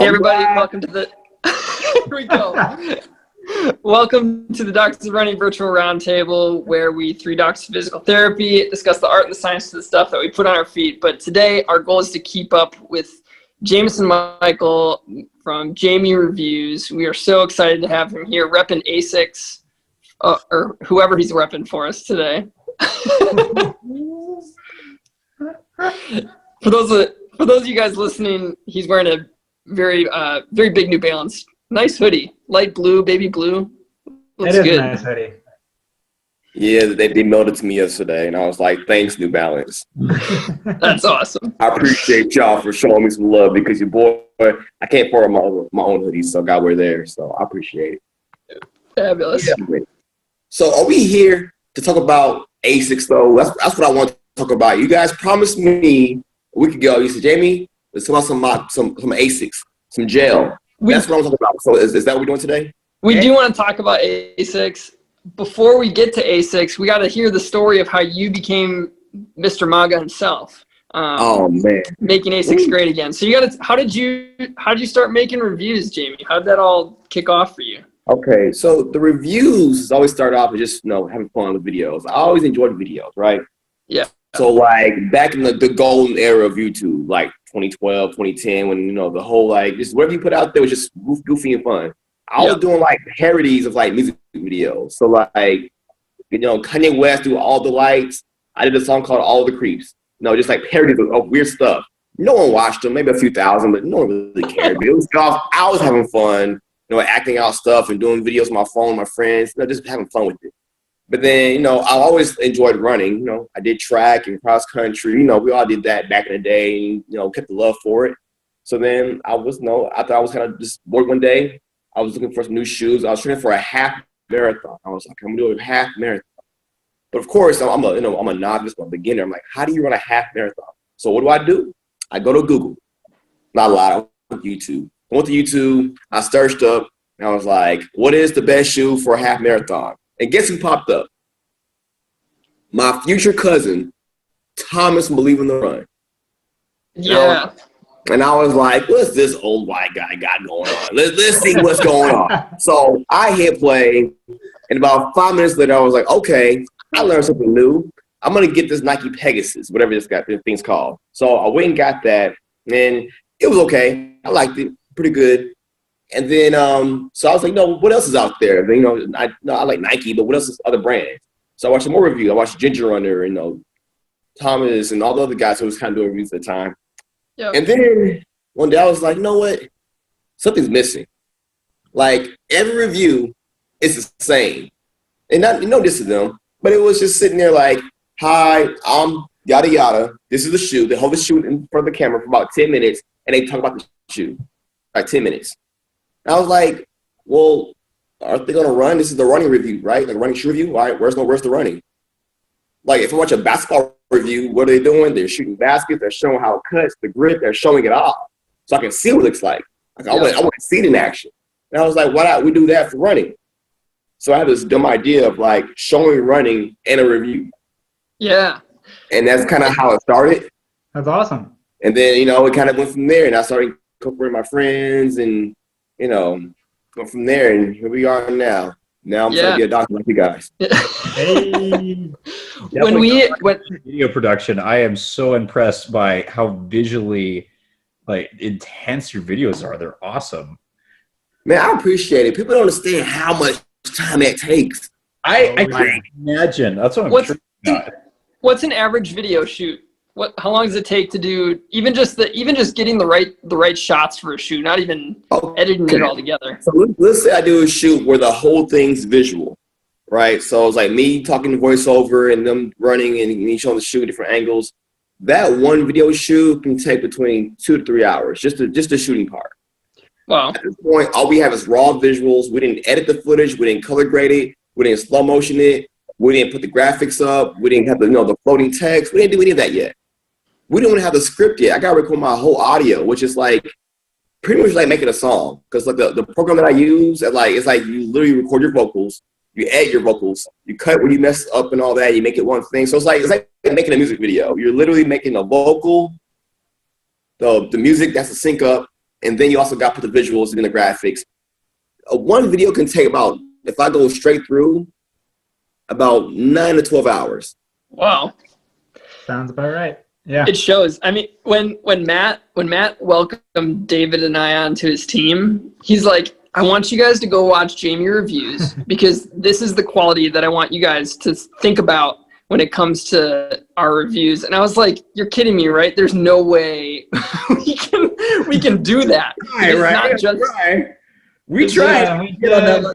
Hey everybody, welcome to the here we go. Welcome to the Doctors of Running Virtual Roundtable, where we three doctors of physical therapy discuss the art and the science of the stuff that we put on our feet. But today our goal is to keep up with Jamison Michael from Jami Reviews. We are so excited to have him here repping Asics, or whoever he's repping for us today. For those of you guys listening, he's wearing a very big New Balance. Nice hoodie, light blue, baby blue. Looks It is good. a nice hoodie. Yeah, they mailed it to me yesterday, and I was like, thanks, New Balance. That's awesome. I appreciate y'all for showing me some love because your boy, I can't afford my own hoodies, so I got to wear theirs, so I appreciate it. Fabulous. Yeah. So are we here to talk about Asics, though? That's what I want to talk about. You guys promised me a week ago. You said, Jamie, let's talk about some Asics, some gel. That's what I'm talking about. So is that what we're doing today? We do want to talk about Asics. Before we get to Asics, we got to hear the story of how you became Mr. MAGA himself. Oh man, making Asics great again. So how did you start making reviews, Jamie? How did that all kick off for you? Okay, so the reviews always start off with just having fun with videos. I always enjoyed videos, right? Yeah. So like back in the golden era of YouTube, like 2012, 2010, when the whole just whatever you put out there was just goofy and fun. I was doing like parodies of like music videos. So like Kanye West do All the Lights. I did a song called All the Creeps. Just like parodies of weird stuff. No one watched them, maybe a few thousand, but no one really cared. But it was I was having fun, acting out stuff and doing videos on my phone with my friends, just having fun with it. But then, I always enjoyed running. I did track and cross country. We all did that back in the day and, kept the love for it. So then I was, after I was kind of just bored one day, I was looking for some new shoes. I was training for a half marathon. I was like, I'm going to do a half marathon. But of course, I'm a novice, I'm a beginner. I'm like, how do you run a half marathon? So what do? I go to Google. Not a lot. I went to YouTube. I went to YouTube. I searched up. And I was like, what is the best shoe for a half marathon? And guess who popped up? My future cousin, Thomas Believe in the Run. Yeah. And I was like, what's this old white guy got going on? Let's see what's going on. So I hit play, and about 5 minutes later, I was like, okay, I learned something new. I'm going to get this Nike Pegasus, whatever this thing's called. So I went and got that, and it was okay. I liked it, pretty good. And then, so I was like, what else is out there? I like Nike, but what else is other brands? So I watched some more reviews. I watched Ginger Runner and Thomas and all the other guys who was kind of doing reviews at the time. Yep. And then one day I was like, what? Something's missing. Like every review is the same. And not this to them, but it was just sitting there like, hi, I'm yada yada. This is the shoe. They hold the shoe in front of the camera for about 10 minutes and they talk about the shoe. Like 10 minutes. And I was like, well, aren't they going to run? This is the running review, right? Like running shoe review. All right, where's the running? Like if I watch a basketball review, what are they doing? They're shooting baskets. They're showing how it cuts, the grip. They're showing it all. So I can see what it looks like. I want to see it in action. And I was like, why not we do that for running? So I had this dumb idea of like showing running in a review. Yeah. And that's kind of how it started. That's awesome. And then, it kind of went from there. And I started incorporating my friends and, go from there, and here we are now. Now I'm trying to be a doctor like you guys. Hey. When video production, I am so impressed by how visually intense your videos are. They're awesome. Man, I appreciate it. People don't understand how much time that takes. I can imagine. That's what I'm sure. What's an average video shoot? How long does it take to do even just getting the right shots for a shoot, not even editing it all together? So let's say I do a shoot where the whole thing's visual, right? So it's like me talking voiceover and them running and me showing the shoot different angles. That one video shoot can take between 2 to 3 hours, just the shooting part. Wow. At this point, all we have is raw visuals. We didn't edit the footage. We didn't color grade it. We didn't slow motion it. We didn't put the graphics up. We didn't have the floating text. We didn't do any of that yet. We don't even have the script yet. I got to record my whole audio, which is like pretty much like making a song. Because like the program that I use, it's like you literally record your vocals, you edit your vocals, you cut when you mess up and all that, you make it one thing. So it's like making a music video. You're literally making a vocal, the music that's a sync up, and then you also got to put the visuals and the graphics. One video can take about, if I go straight through, about 9 to 12 hours. Wow. Sounds about right. Yeah. It shows. I mean, when Matt welcomed David and I onto his team, he's like, I want you guys to go watch Jami reviews because this is the quality that I want you guys to think about when it comes to our reviews. And I was like, you're kidding me, right? There's no way we can do that. We tried.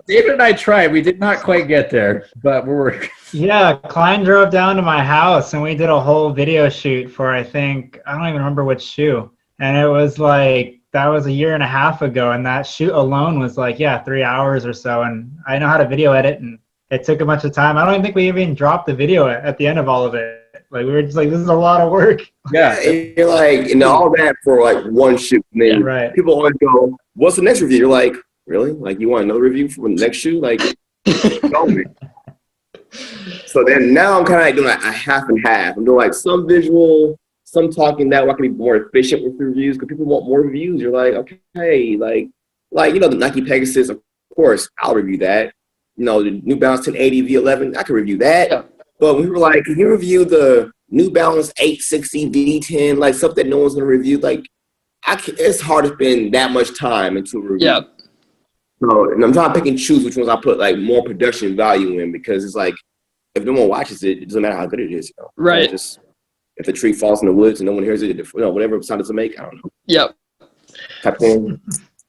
David and I tried. We did not quite get there, but we're working. Yeah, Klein drove down to my house and we did a whole video shoot for, I don't even remember which shoe. And it was like, that was a year and a half ago. And that shoot alone was like, 3 hours or so. And I know how to video edit and it took a bunch of time. I don't even think we even dropped the video at the end of all of it. Like, we were just like, this is a lot of work. Yeah, you're like, all that for like one shoot. And then people always go, what's the next review? You're like, really? Like, you want another review for the next shoe? Like, tell me. So then now I'm kind of like doing a half and half. I'm doing like some visual, some talking. That way I can be more efficient with the reviews because people want more reviews. You're like, okay, like the Nike Pegasus, of course, I'll review that. The New Balance 1080 V11, I can review that. Yeah. But we were like, can you review the New Balance 860 V10, like something that no one's gonna review? Like, it's hard to spend that much time into a review. Yeah. So, and I'm trying to pick and choose which ones I put like more production value in because it's like if no one watches it, it doesn't matter how good it is. Right. Just if the tree falls in the woods and no one hears it, whatever sound does it make, I don't know. Yep. Type thing.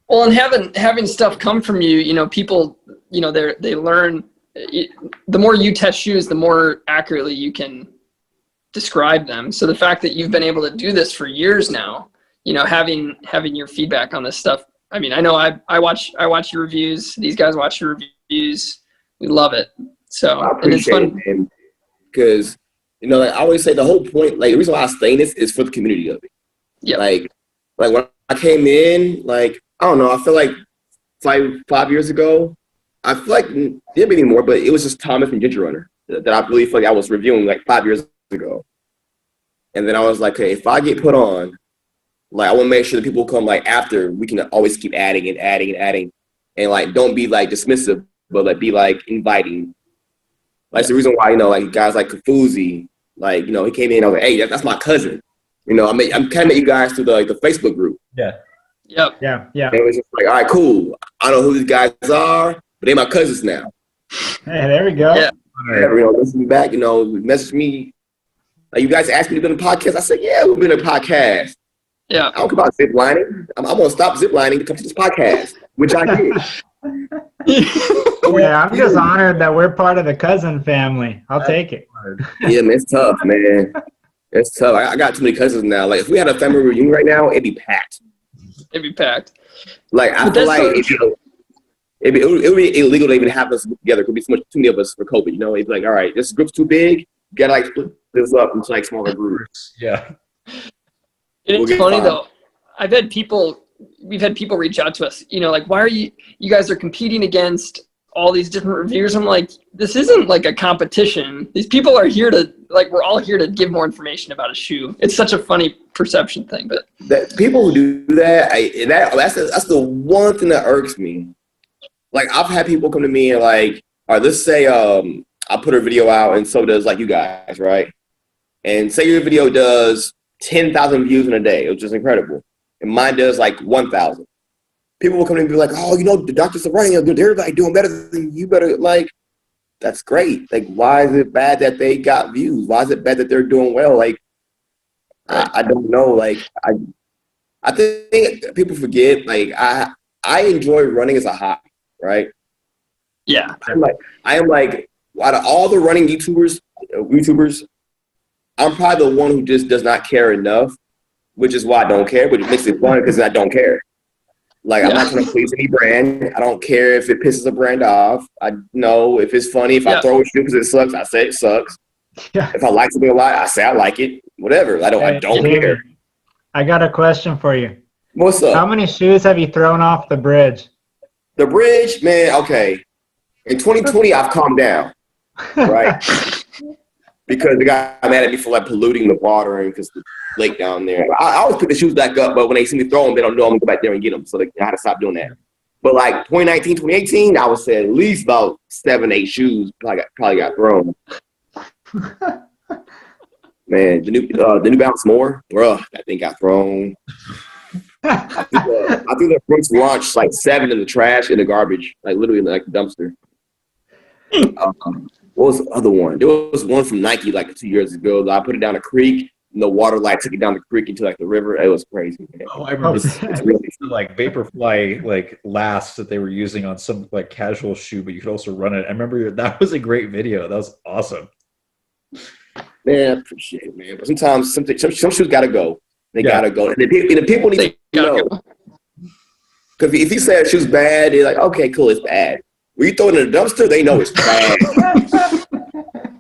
Well, and having stuff come from you, people, they learn. The more you test shoes, the more accurately you can describe them. So the fact that you've been able to do this for years now, having your feedback on this stuff. I mean, I know I watch your reviews. These guys watch your reviews. We love it. So I appreciate it, because like I always say, the whole point, like the reason why I stay in this is for the community of it. Yeah. Like when I came in, like I don't know, I feel like 5 years ago, I feel like there be more, but it was just Thomas and Ginger Runner that I really feel like I was reviewing like 5 years ago. And then I was like, hey, if I get put on, like I want to make sure that people come like after, we can always keep adding and adding and adding, and like don't be like dismissive, but like be like inviting. Like the reason why like guys like Kafuzi, like he came in, I was like, hey, that's my cousin. I'm kind of met you guys through the Facebook group. Yeah. Yep. Yeah. And it was just like, all right, cool. I don't know who these guys are, but they're my cousins now. Hey, there we go. Yeah. Listen back, message me. Like, you guys asked me to be on a podcast. I said, yeah, we've been on a podcast. Yeah. I don't care about zip lining. I'm going to stop zip lining to come to this podcast, which I did. Yeah, I'm just honored that we're part of the cousin family. I'll take it. Yeah, man, it's tough, man. It's tough. I got too many cousins now. Like, if we had a family reunion right now, it'd be packed. It'd be packed. Like, I feel like it would be illegal to even have us together. It could be too many of us for COVID. It'd be like, all right, this group's too big. You gotta like split this up into like smaller groups. Yeah. It's funny though. We've had people reach out to us, like, why are you guys are competing against all these different reviewers? I'm like, this isn't like a competition. These people are here to, like, we're all here to give more information about a shoe. It's such a funny perception thing, but that people who do that, that's the one thing that irks me. Like, I've had people come to me and like, all right, let's say I put a video out and so does like you guys, right? And say your video does 10,000 views in a day, which is incredible. And mine does like 1,000. People will come in and be like, oh, the doctors are running, they're like doing better than you. Better, like, that's great. Like, why is it bad that they got views? Why is it bad that they're doing well? Like, I don't know. Like, I think people forget, like, I enjoy running as a hobby, right? Yeah. I am like, out of all the running YouTubers, I'm probably the one who just does not care enough, which is why I don't care, but it makes it fun because I don't care. Like, I'm not trying to please any brand. I don't care if it pisses a brand off. I know if it's funny. If I throw a shoe because it sucks, I say it sucks. Yeah. If I like something a lot, I say I like it. Whatever. I don't care. I got a question for you. What's up? How many shoes have you thrown off the bridge? The bridge, man, okay. In 2020, I've calmed down, right? because they got mad at me for like polluting the water and because the lake down there. I always pick the shoes back up, but when they see me throw them, they don't know I'm gonna go back there and get them. So they had to stop doing that. But like 2019, 2018, I would say at least about 7, 8 shoes probably got thrown. Man, the New Balance more, bruh, that thing got thrown. I think the first launch like 7 in the trash in the garbage, like literally like the dumpster. What was the other one? There was one from Nike like 2 years ago. I put it down a creek, and the water like took it down the creek into like the river. It was crazy. Man. Oh, I remember it's really like Vaporfly like last that they were using on some like casual shoe, but you could also run it. I remember that was a great video. That was awesome. Man, I appreciate it, man. But sometimes some shoes gotta go. They gotta go, and the people need to know. Because if you say a shoe's bad, they're like, okay, cool, it's bad. When you throw it in a dumpster, they know it's bad.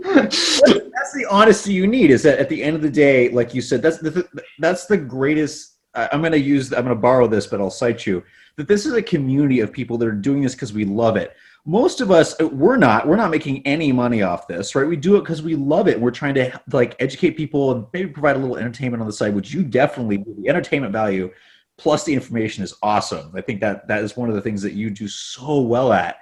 That's the honesty you need. Is that at the end of the day, like you said, that's the greatest. I'm gonna borrow this, but I'll cite you that this is a community of people that are doing this because we love it. Most of us, we're not making any money off this, right? We do it because we love it. We're trying to like educate people and maybe provide a little entertainment on the side, which you definitely do. The entertainment value plus the information is awesome. I think that is one of the things that you do so well at.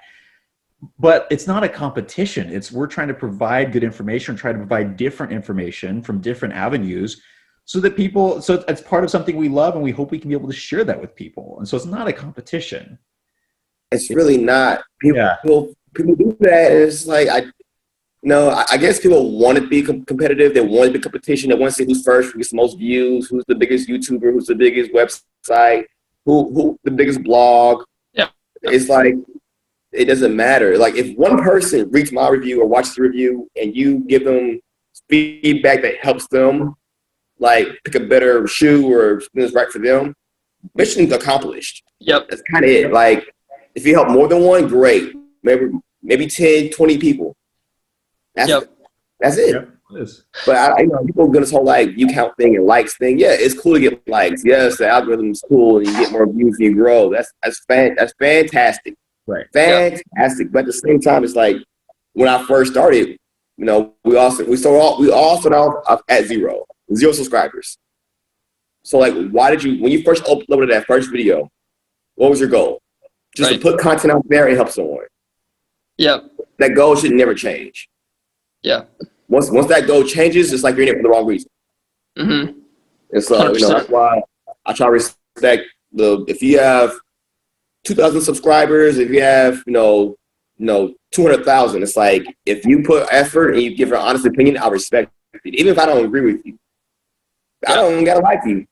But it's not a competition. We're trying to provide good information, try to provide different information from different avenues so that so it's part of something we love and we hope we can be able to share that with people. And so it's not a competition. It's really not. People do that, and it's like I guess people want to be competitive. They want to be competition. They want to see who's first, who gets the most views, who's the biggest YouTuber, who's the biggest website, who the biggest blog. Yeah, it's like it doesn't matter. Like if one person reads my review or watches the review, and you give them feedback that helps them, like pick a better shoe or something that's right for them, mission's accomplished. Yep, that's kind of it. Like. If you help more than one, great. Maybe 10, 20 people. That's it. Yep, it is. But people are gonna this whole like view count thing and likes thing. Yeah, it's cool to get likes. Yes, the algorithm's cool and you get more views and you grow. That's fantastic. Right. Fantastic. Yep. But at the same time, it's like when I first started, we all started off at zero subscribers. So like, why did you when you first uploaded that first video? What was your goal? Just to put content out there and help someone. Yep. That goal should never change. Yeah. Once that goal changes, it's like you're in it for the wrong reason. Mm-hmm. And so, that's why I try to respect if you have 2,000 subscribers, if you have, 200,000, it's like, if you put effort and you give an honest opinion, I'll respect it. Even if I don't agree with you. I don't gotta like you.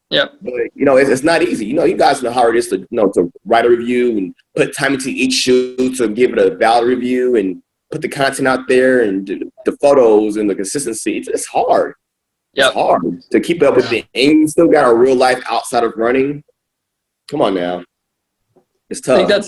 Yeah, but it's not easy. You guys know how it is to to write a review and put time into each shoot to give it a valid review and put the content out there and the photos and the consistency. It's hard. Yeah, it's hard to keep up with it, and you still got a real life outside of running. Come on now, it's tough. I think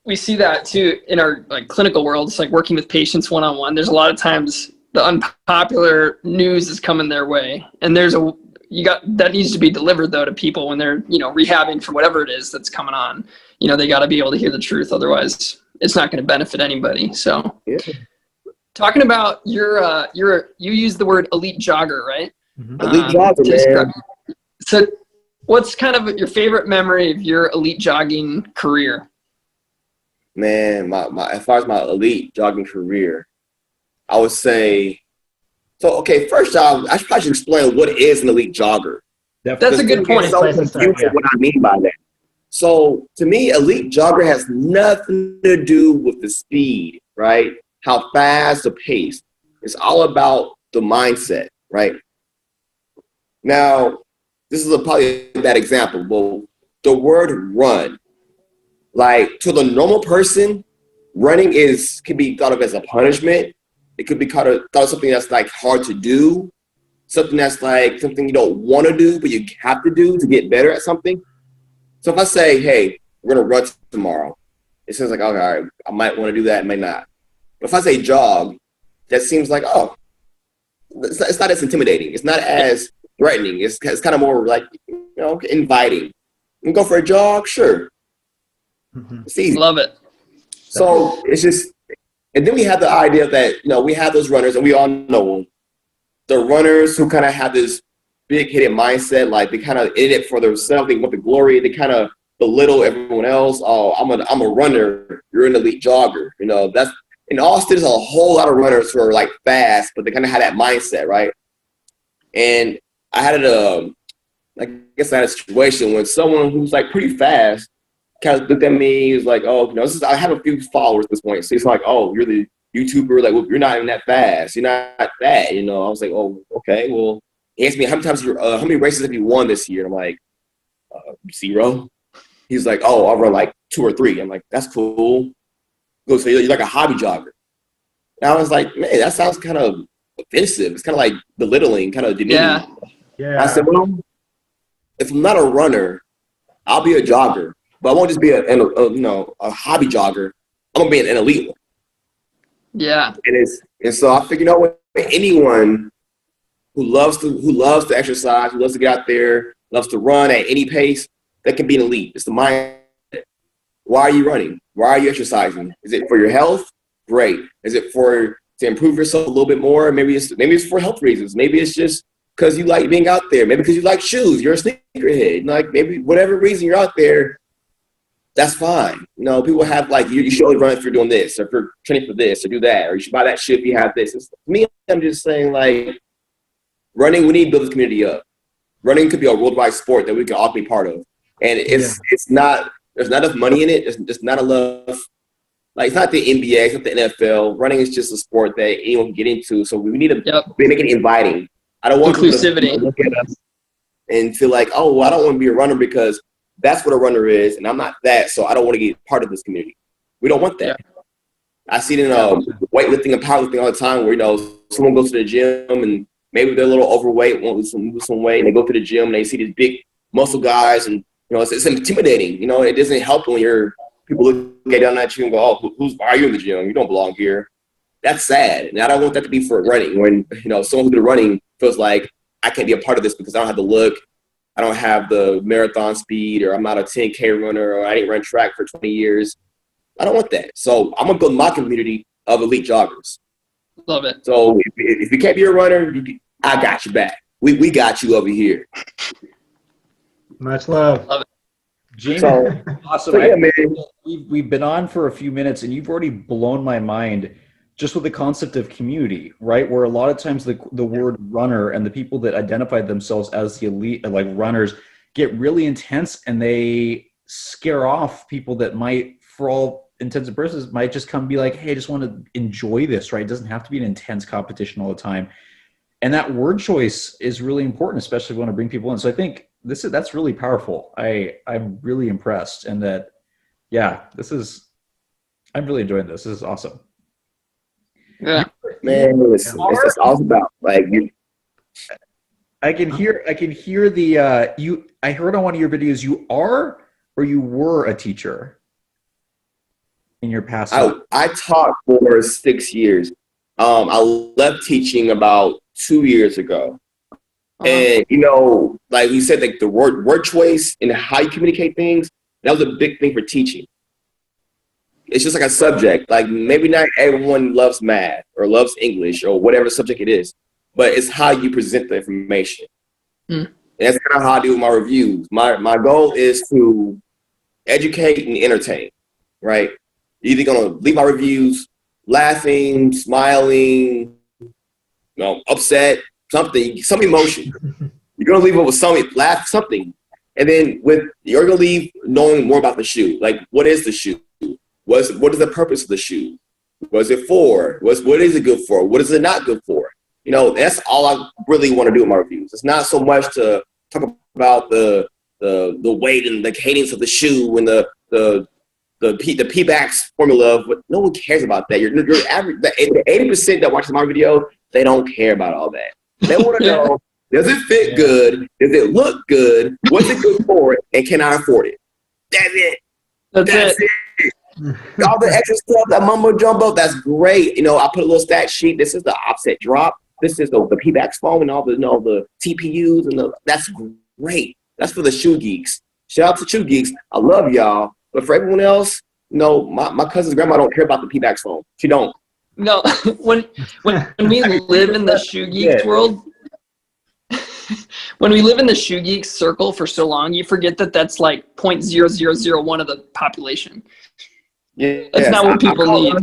we see that too in our clinical world. It's like working with patients one-on-one. There's a lot of times the unpopular news is coming their way, and that needs to be delivered though to people when they're rehabbing for whatever it is that's coming on. They got to be able to hear the truth, otherwise it's not going to benefit anybody. So talking about you use the word elite jogger, right? Mm-hmm. Elite jogger, man. So what's kind of your favorite memory of your elite jogging career? Man, as far as my elite jogging career, I would say. So, okay, first off, I probably should explain what is an elite jogger. That's a good point. So what I mean by that. So, to me, elite jogger has nothing to do with the speed, right? How fast, the pace. It's all about the mindset, right? Now, this is probably a bad example, but the word run, like to the normal person, running can be thought of as a punishment. It could be thought of something that's like hard to do, something that's like something you don't want to do, but you have to do to get better at something. So if I say, hey, we're going to run tomorrow, it seems like, okay, all right, I might want to do that, might not. But if I say jog, that seems like, oh, it's not as intimidating. It's not as threatening. It's kind of more like, inviting. You go for a jog? Sure. Mm-hmm. It's easy. Love it. So it's just, And then we have the idea that, we have those runners, and we all know them. The runners who kind of have this big-headed mindset, like they kind of in it for themselves, they want the glory, they kind of belittle everyone else. Oh, I'm a runner, you're an elite jogger. That's in Austin, there's a whole lot of runners who are like fast, but they kind of have that mindset, right? And I had I had a situation when someone who's like pretty fast kind of looked at me. He was like, "Oh, I have a few followers at this point." So it's like, "Oh, you're the YouTuber. Like, well, you're not even that fast. You're not that." I was like, "Oh, okay." Well, he asked me how many races have you won this year? And I'm like, 0. He's like, "Oh, I'll run like 2 or 3." I'm like, "That's cool." He goes, "So you're like a hobby jogger?" And I was like, "Man, that sounds kind of offensive. It's kind of like belittling, kind of demeaning." Yeah. I said, "Well, if I'm not a runner, I'll be a jogger. But I won't just be a hobby jogger. I'm gonna be an elite one." Yeah. And so I figured, what? Anyone who loves to exercise, who loves to get out there, loves to run at any pace, that can be an elite. It's the mind. Why are you running? Why are you exercising? Is it for your health? Great. Is it to improve yourself a little bit more? Maybe it's for health reasons. Maybe it's just because you like being out there. Maybe because you like shoes. You're a sneakerhead. Like maybe whatever reason you're out there, that's fine. People have you should only run if you're doing this, or if you're training for this, or do that, or you should buy that shoe if you have this. Me, I'm just saying running, we need to build this community up. Running could be a worldwide sport that we can all be part of. And there's not enough money in it. There's just not enough. It's not the NBA, it's not the NFL. Running is just a sport that anyone can get into. So we need to make it inviting. I don't want inclusivity. People to look at us and feel like, oh, well, I don't want to be a runner because that's what a runner is, and I'm not that, so I don't want to get part of this community. We don't want that. Yeah. I see it in weightlifting and powerlifting all the time where, someone goes to the gym and maybe they're a little overweight, want to lose some weight, and they go to the gym and they see these big muscle guys, and, it's intimidating. It doesn't help when people look down at you and go, oh, why are you in the gym? You don't belong here. That's sad, and I don't want that to be for running when, someone who did running feels like I can't be a part of this because I don't have the look, I don't have the marathon speed, or I'm not a 10K runner, or I didn't run track for 20 years. I don't want that. So I'm going to build my community of elite joggers. Love it. So if you can't be a runner, I got you back. We got you over here. Much love. Love it. Jami, awesome. So, yeah, man. We've been on for a few minutes, and you've already blown my mind just with the concept of community, right? Where a lot of times the word runner and the people that identify themselves as the elite, like runners, get really intense, and they scare off people that might, for all intents and purposes, might just come be like, hey, I just want to enjoy this, right? It doesn't have to be an intense competition all the time. And that word choice is really important, especially if you want to bring people in. So I think that's really powerful. I'm really impressed, and that, I'm really enjoying this. This is awesome. Yeah, man, it's just all about I can hear the I heard on one of your videos you are or you were a teacher in your past. I taught for 6 years. I left teaching about 2 years ago. And like we said, like the word choice and how you communicate things, that was a big thing for teaching. It's just like a subject. Like maybe not everyone loves math or loves English or whatever subject it is, but it's how you present the information. And that's kind of how I do with my reviews. My goal is to educate and entertain, right? You're either going to leave my reviews laughing, smiling, upset, something, some emotion. You're going to leave it with something. And then you're going to leave knowing more about the shoe. Like, what is the shoe? What is the purpose of the shoe? What is it for? What is it good for? What is it not good for? That's all I really want to do with my reviews. It's not so much to talk about the weight and the cadence of the shoe and the P-backs formula. But no one cares about that. Your average, the 80% that watches my video, they don't care about all that. They want to know, does it fit good? Does it look good? What's it good for? And can I afford it? That's it. That's it. All the extra stuff, that mumbo jumbo, that's great. I put a little stat sheet. This is the offset drop. This is the P-backs foam and all the TPUs and that's great. That's for the shoe geeks. Shout out to shoe geeks. I love y'all. But for everyone else, my cousin's grandma don't care about the P-backs foam. She don't. No, when we live in the shoe geeks world, when we live in the shoe geeks circle for so long, you forget that that's like 0.0001 of the population. Yeah, That's not what people need.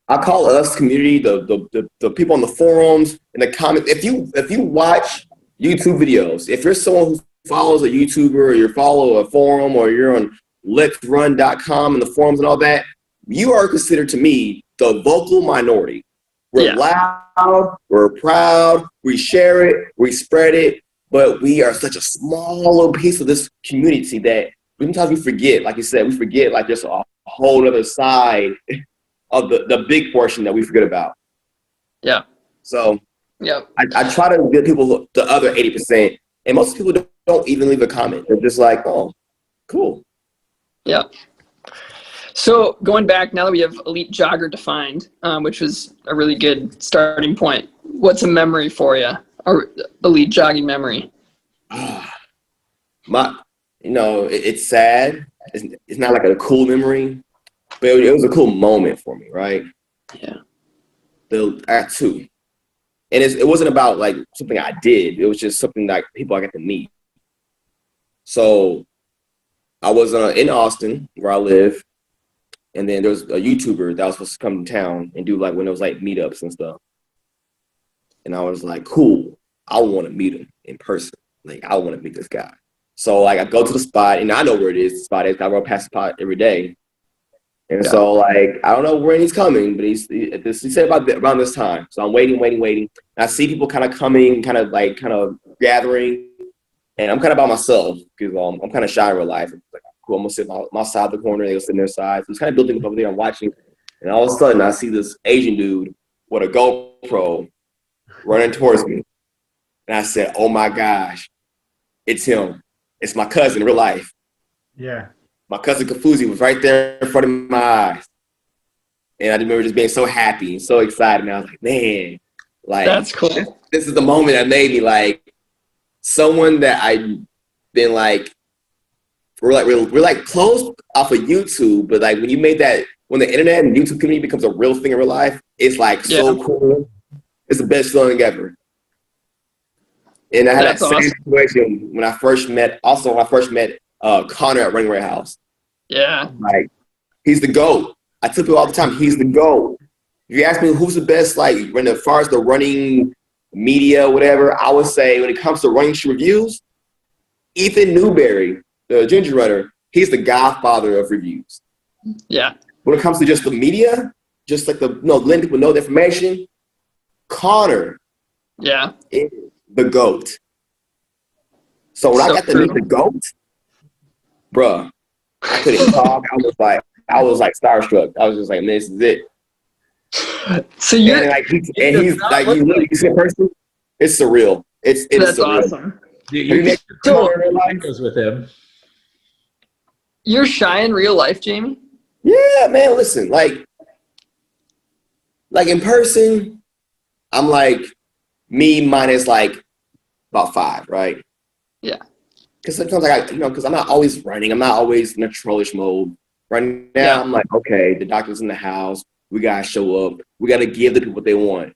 I call us community, the people on the forums and the comments. If you watch YouTube videos, if you're someone who follows a YouTuber or you follow a forum or you're on letsrun.com and the forums and all that, you are considered to me the vocal minority. We're loud, we're proud, we share it, we spread it, but we are such a small little piece of this community that sometimes we forget, like you said, we forget like there's a whole other side of the big portion that we forget about. Yeah. So I try to get people the other 80%, and most people don't even leave a comment. They're just like, oh, cool. Yeah. So going back, now that we have Elite Jogger defined, which was a really good starting point, what's a memory for you, or Elite jogging memory? It's sad. It's not like a cool memory, but it was a cool moment for me, right? Yeah. I got two. And it wasn't about like something I did. It was just something like people I got to meet. So I was in Austin, where I live. And then there was a YouTuber that was supposed to come to town and do like when it was like meetups and stuff. And I was like, cool, I want to meet him in person. Like, I want to meet this guy. So like I go to the spot, and I know where the spot is. I run past the spot every day. And so like, I don't know when he's coming, but he said around this time. So I'm waiting. And I see people kind of coming, kind of gathering. And I'm kind of by myself because I'm kind of shy in real life. Like, cool, I'm gonna sit on my side of the corner, they'll sit on their side. So it's kind of building up over there, I'm watching. And all of a sudden I see this Asian dude with a GoPro running towards me. And I said, oh my gosh, it's him. It's my cousin in real life. Yeah. My cousin Kafuzi was right there in front of my eyes. And I remember just being so happy and so excited. And I was like, man, like, that's cool. This is the moment that made me like someone that I've been like, we're like close off of YouTube, but like when you made that, when the internet and YouTube community becomes a real thing in real life, it's like so cool. It's the best feeling ever. And I had that same situation when I first met Connor at Running Warehouse. Yeah. Like, he's the GOAT. I tell people all the time, he's the GOAT. If you ask me who's the best, like as far as the running media, whatever, I would say when it comes to running reviews, Ethan Newberry, the ginger runner, he's the godfather of reviews. Yeah. When it comes to just the media, just like letting people know the information, Connor is the GOAT. So when I got to meet the GOAT, bruh, I couldn't talk. I was like starstruck. I was just like, man, this is it. So he's like, you see a person, it's surreal. It's that's surreal. Awesome. You goes with him. You're shy in real life, Jamie? Yeah, man. Listen, like in person, I'm like me minus like about 5, right? Yeah. Because sometimes because I'm not always running. I'm not always in a trollish mode. Right now, I'm like, okay, the doctor's in the house. We gotta show up. We gotta give the people what they want.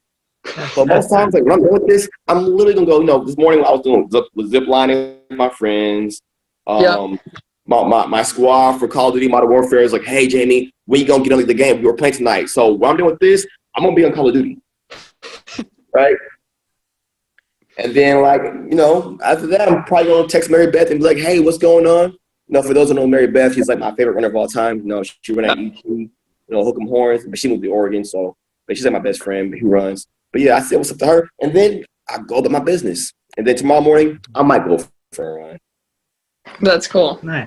But most times, like when I'm doing this, I'm literally gonna go. This morning I was zip lining with my friends. My squad for Call of Duty Modern Warfare is like, hey Jamie, when you gonna get on the game? We were playing tonight. So what I'm doing with this, I'm gonna be on Call of Duty, right? And then after that, I'm probably gonna text Mary Beth and be like, hey, what's going on? For those who know Mary Beth, she's like my favorite runner of all time. She ran at UT, Hook 'em Horns, but she moved to Oregon, but she's like my best friend who runs. But yeah, I said what's up to her, and then I go about my business. And then tomorrow morning, I might go for a run. That's cool. Nice.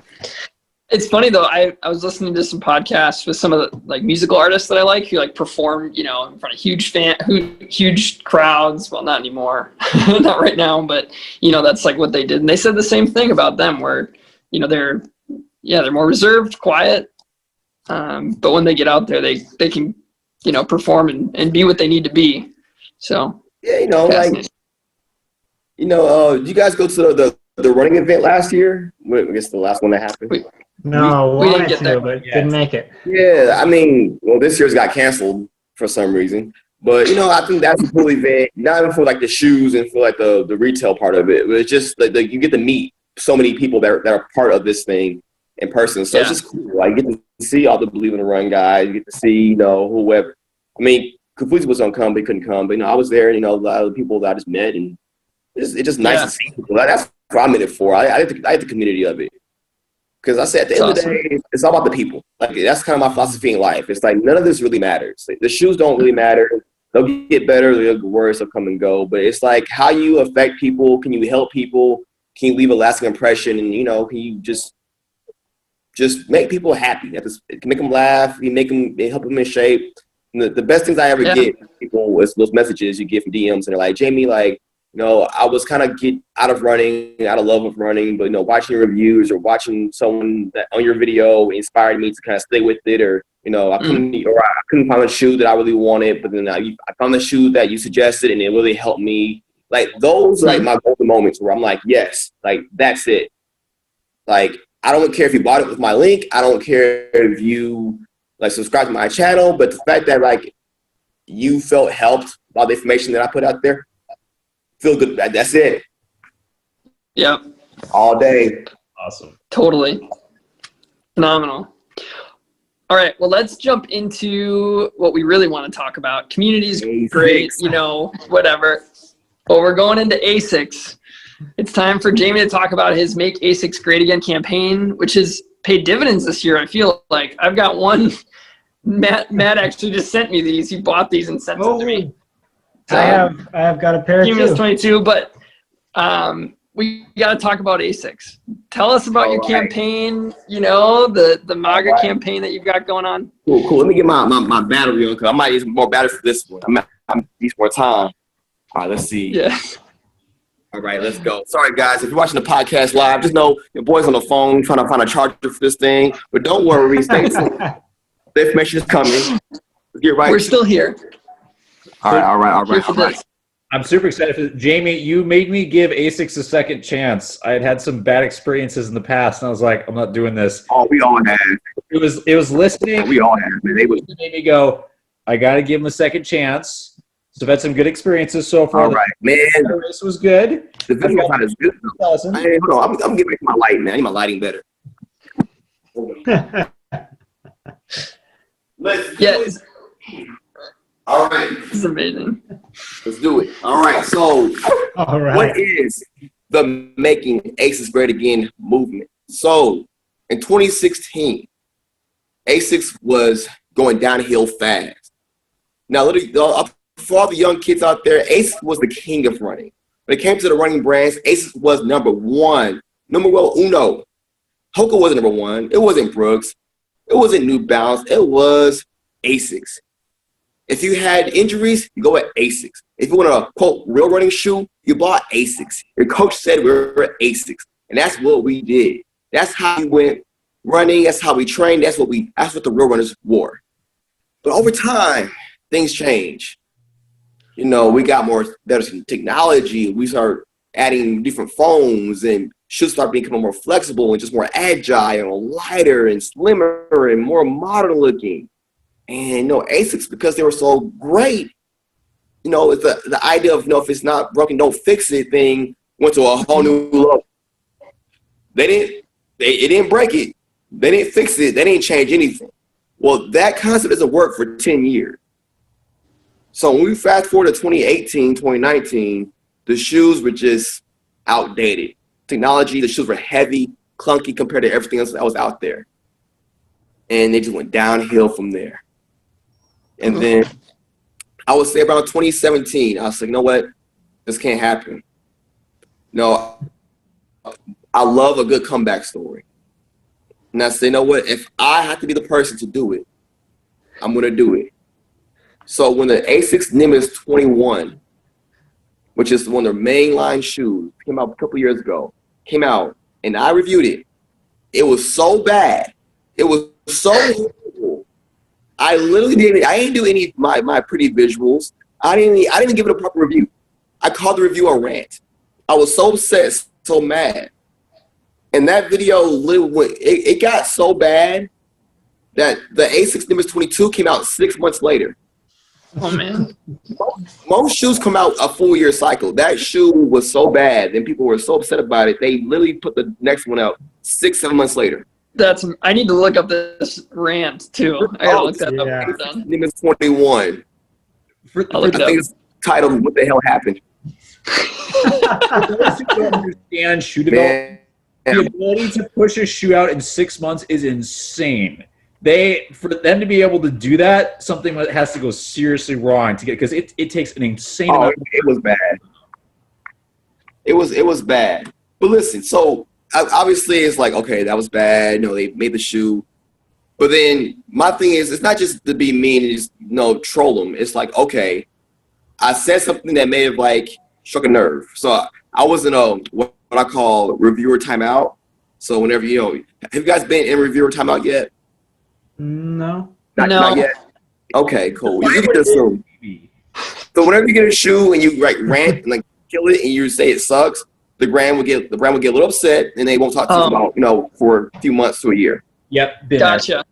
It's funny though. I was listening to some podcasts with some of the like musical artists that I like who like perform, in front of huge crowds. Well, not anymore, not right now, but that's like what they did. And they said the same thing about them, where they're more reserved, quiet, but when they get out there, they can perform and be what they need to be. So yeah, did you guys go to the running event last year? I guess the last one that happened. We wanted didn't get there, but didn't make it. Yeah, this year's got canceled for some reason. But I think that's a cool event. Not even for like the shoes and for like the retail part of it, but it's just like you get to meet so many people that are part of this thing in person. So it's just cool. Like you get to see all the Believe in the Run guys. You get to see whoever. I mean, Kafuzi was gonna come, but he couldn't come. But I was there, and a lot of the people that I just met, and it's just nice to see people. That's what I'm in it for. I like the community of it. Because I said at the end of the day, it's all about the people. Like that's kind of my philosophy in life. It's like none of this really matters. Like, the shoes don't really matter. They'll get better, they'll get worse, they'll come and go. But it's like how you affect people. Can you help people? Can you leave a lasting impression? And can you just make people happy? Make them laugh. You help them in shape. And the best things I ever get from people is those messages you get from DMs, and they're like, Jamie, like. I was kind of get out of love of running, but watching your reviews or watching someone that on your video inspired me to kind of stay with it, or I couldn't find a shoe that I really wanted, but then I found the shoe that you suggested, and it really helped me. Like those, are like my golden moments where I'm like, yes, like that's it. Like I don't care if you bought it with my link, I don't care if you like subscribe to my channel, but the fact that like you felt helped by the information that I put out there. Feel good. That's it. Yep. All day. Awesome. Totally. Phenomenal. All right. Well, let's jump into what we really want to talk about. Community is great, whatever. But we're going into Asics. It's time for Jamie to talk about his Make Asics Great Again campaign, which has paid dividends this year. I feel like I've got one. Matt actually just sent me these. He bought these and sent them to me. I have got a pair too. 22, but we got to talk about Asics. Tell us about your campaign, the MAGA campaign that you've got going on. Cool. Let me get my battery on, because I might use more battery for this one. I'm need more time. All right, let's see. Yeah. All right, let's go. Sorry, guys. If you're watching the podcast live, just know your boy's on the phone trying to find a charger for this thing. But don't worry. Stay tuned. The information is coming. Get right. We're still here. All right. I'm super excited for Jamie. You made me give Asics a second chance. I had some bad experiences in the past, and I was like, I'm not doing this. Oh, we all have. It was listening. We all have. Man. They made me go, I got to give him a second chance. So I've had some good experiences so far. All right, man. The race was good. The video's not as good. Awesome. Hey, hold on. I'm getting back to my lighting, man. I need my lighting better. Let's do it. All right. This is amazing. Let's do it. All right. So, what is the Making Asics Great Again movement? So, in 2016, Asics was going downhill fast. Now, for all the young kids out there, Asics was the king of running. When it came to the running brands, Asics was number one. Numero uno. Hoka wasn't number one. It wasn't Brooks. It wasn't New Balance. It was Asics. If you had injuries, you go at Asics. If you want a, quote, real running shoe, you bought Asics. Your coach said we're Asics. And that's what we did. That's how we went running. That's how we trained. That's what the real runners wore. But over time, things change. We got better technology. We start adding different foams, and shoes start becoming more flexible and just more agile and lighter and slimmer and more modern looking. And Asics, because they were so great, it's the idea of if it's not broken, don't fix it thing went to a whole new level. It didn't break it. They didn't fix it. They didn't change anything. Well, that concept doesn't work for 10 years. So when we fast forward to 2018, 2019, the shoes were just outdated. Technology, the shoes were heavy, clunky compared to everything else that was out there. And they just went downhill from there. And then I would say around 2017, I was like, you know what? This can't happen. I love a good comeback story. And I said, you know what? If I have to be the person to do it, I'm going to do it. So when the Asics Nimbus 21, which is one of their mainline shoes, came out a couple years ago, and I reviewed it. It was so bad. It was so horrible. I literally didn't do any of my pretty visuals. I didn't give it a proper review. I called the review a rant. I was so upset, so mad. And that video, it got so bad that the Asics Nimbus 22 came out 6 months later. Oh man. Most shoes come out a full year cycle. That shoe was so bad, and people were so upset about it. They literally put the next one out 6-7 months later. I need to look up this rant too. I gotta look that up when yeah. we're done. I think it's 21. I'll look I it up. think it's titled "What the Hell Happened." For those who don't understand shoe development, Man, the ability to push a shoe out in 6 months is insane. For them to be able to do that, something that has to go seriously wrong to get, because it takes an insane oh, amount. it was bad. It was bad. But listen, so obviously it's like, okay, that was bad. You know, they made the shoe. But then my thing is, it's not just to be mean and just troll them. It's like, okay, I said something that may have like struck a nerve. So I was in what I call reviewer timeout. So whenever have you guys been in reviewer timeout yet? No. Not yet. Okay, cool. You can assume. So whenever you get a shoe and you rant and like kill it and you say it sucks, the brand will get a little upset and they won't talk to you about for a few months to a year. Yep. Gotcha.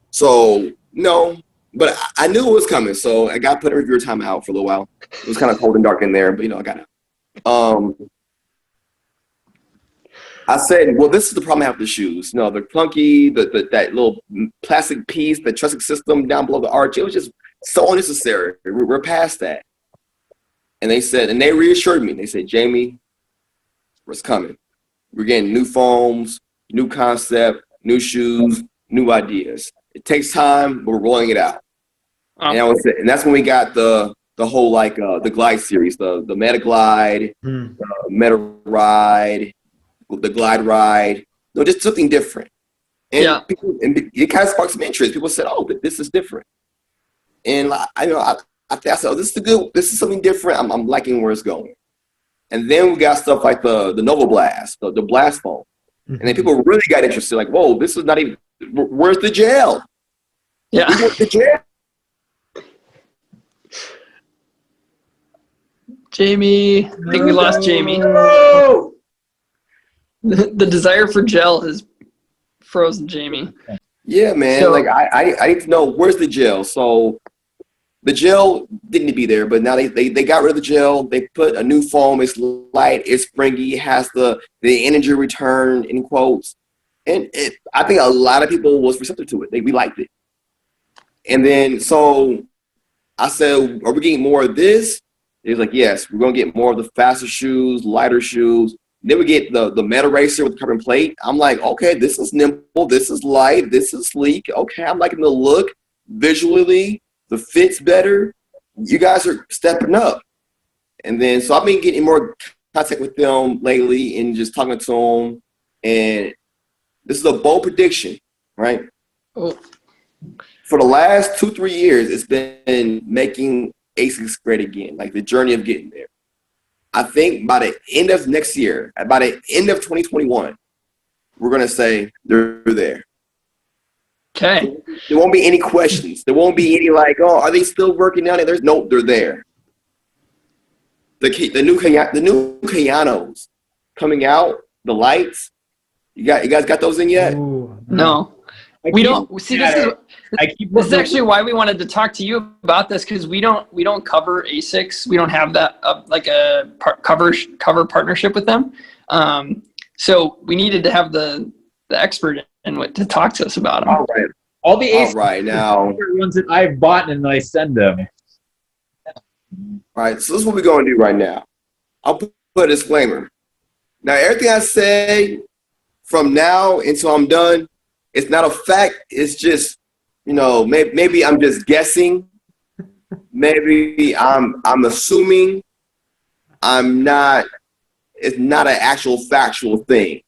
So no, but I knew it was coming, so I got put in reviewer timeout for a little while. It was kind of cold and dark in there, but I got it. I said, well, this is the problem I have with the shoes. They're clunky, that little plastic piece, the trusting system down below the arch, it was just so unnecessary. We're past that. And they reassured me. They said, Jami, what's coming? We're getting new foams, new concept, new shoes, new ideas. It takes time, but we're rolling it out. And that's when we got the whole the Glide series, the Meta Glide, the Meta Ride, the Glide Ride, just something different. And it kind of sparked some interest. People said, "Oh, but this is different." And I said, "Oh, this is something different. I'm liking where it's going." And then we got stuff like the Nova Blast, the Blast foam, and then people really got interested. Like, "Whoa, this is not even. Where's the gel? Yeah, where's the gel?" Jami, I think we lost Jami. No! The desire for gel has frozen Jami. Yeah, man. So, I need to know where's the gel. So the gel didn't be there, but now they got rid of the gel. They put a new foam. It's light. It's springy. It has the energy return in quotes, and I think a lot of people was receptive to it. We liked it. And then so I said, "Are we getting more of this?" He was like, "Yes, we're gonna get more of the faster shoes, lighter shoes." Then we get the Meta Racer with the carbon plate. I'm like, okay, this is nimble, this is light, this is sleek. Okay, I'm liking the look visually. The fit's better. You guys are stepping up. And then, so I've been getting more contact with them lately and just talking to them. And this is a bold prediction, right? Oh. For the last 2-3 years, it's been making Asics great again, like the journey of getting there. I think by the end of next year, by the end of 2021, we're going to say they're there. Okay. There won't be any questions. There won't be any are they still working on it? They're there. The new Kayanos coming out, the lights. You guys got those in yet? Ooh, No. We don't see this is actually why we wanted to talk to you about this, because we don't cover Asics. We don't have that like a cover partnership with them. So we needed to have the expert in to talk to us about them. All right. All the Asics right, now ones that I've bought and I send them. All right, so this is what we're going to do right now. I'll put a disclaimer. Now, everything I say from now until I'm done, it's not a fact. It's just, maybe I'm just guessing. Maybe I'm assuming. It's not an actual factual thing.